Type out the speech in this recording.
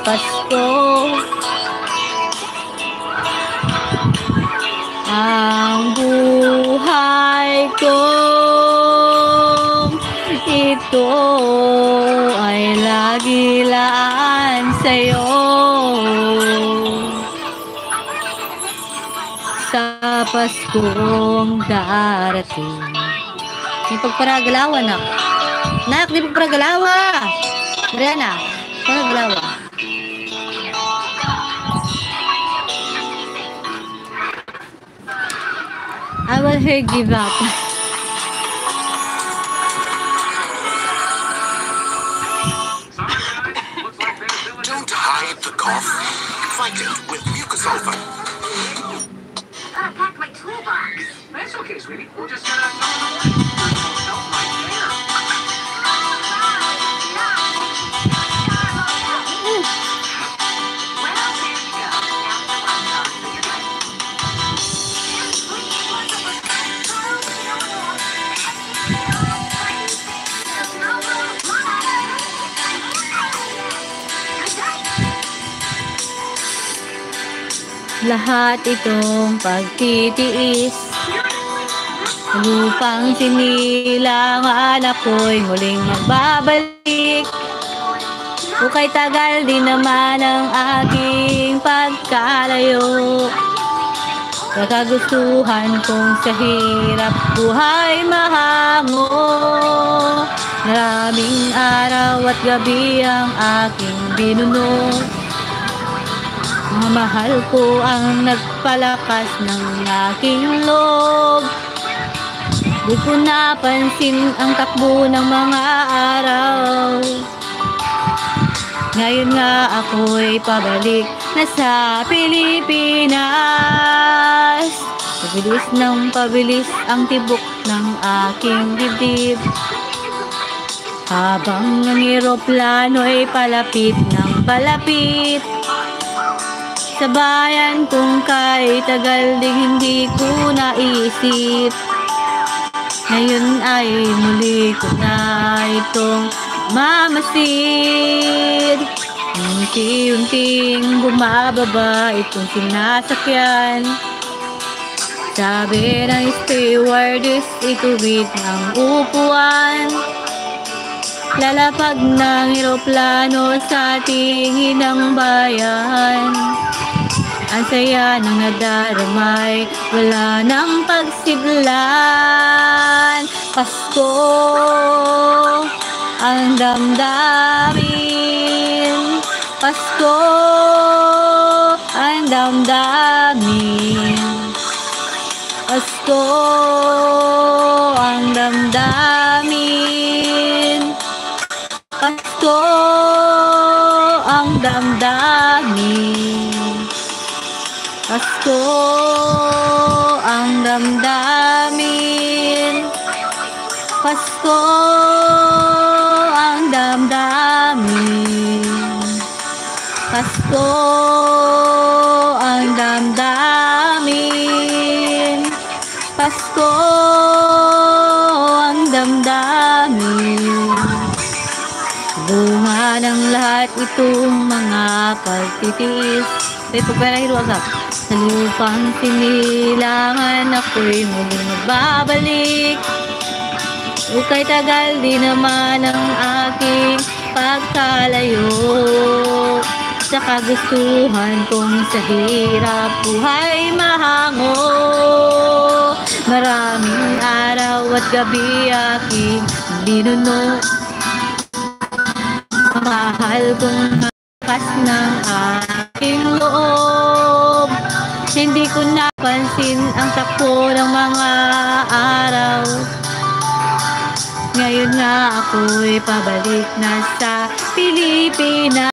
Pasko. Ang buhay ko ito ay lagi laan sa'yo. Sa Paskong darating. Di pagparagalawa, nak. Nak, di pagparagalawa. Mariana, paragalawa. I will her give up. Don't hide the cough. Fight it with Mucosolvan. I packed my toolbox. That's okay, sweetie. We'll just set up some right there. Well, there you go. Now the lights on, so you're good. Lahat itong pagtitiis lupang sinilangan ako'y muling magbabalik. Ukay tagal din naman ang aking pagkalayo. Kakagustuhan kong sa hirap buhay mahango. Maraming araw at gabi ang aking binuno. Mga mahal ko ang nagpalakas ng aking loob. Di ko napansin ang takbo ng mga araw. Ngayon nga ako'y pabalik na sa Pilipinas. Pabilis ng pabilis ang tibok ng aking dibdib. Habang ang eroplano'y palapit ng palapit sa bayan kung kahit tagal din hindi ko naisip. Ngayon ay muli ko na itong mamasid. Unti-unting bumababa itong sinasakyan. Sabi ng stewardess, ituwid ng upuan. Lalapag ng eroplano sa tingin ng bayan. Ang saya ng nadaramay, wala nang pagsidlan. Pasko ang damdamin. Pasko ang damdamin. Pasko ang damdamin. Pasko ang damdamin. Pasko ang damdamin. Pasko ang damdamin. Pasko ang damdamin. Pasko ang damdamin. Bunga ng lahat itong mga pagtitiis. Ito pera hiruagap. Sa lupang sinilangan ako'y muling magbabalik. Ukay tagal din naman ang aking pagkalayo. Sa kagustuhan kong sa hirap buhay mahango. Maraming araw at gabi aking binuno. Mahal kong lakas ng aking loob. Hindi ko napansin ang takbo ng mga araw. Ngayon nga ako'y pabalik na sa Pilipinas.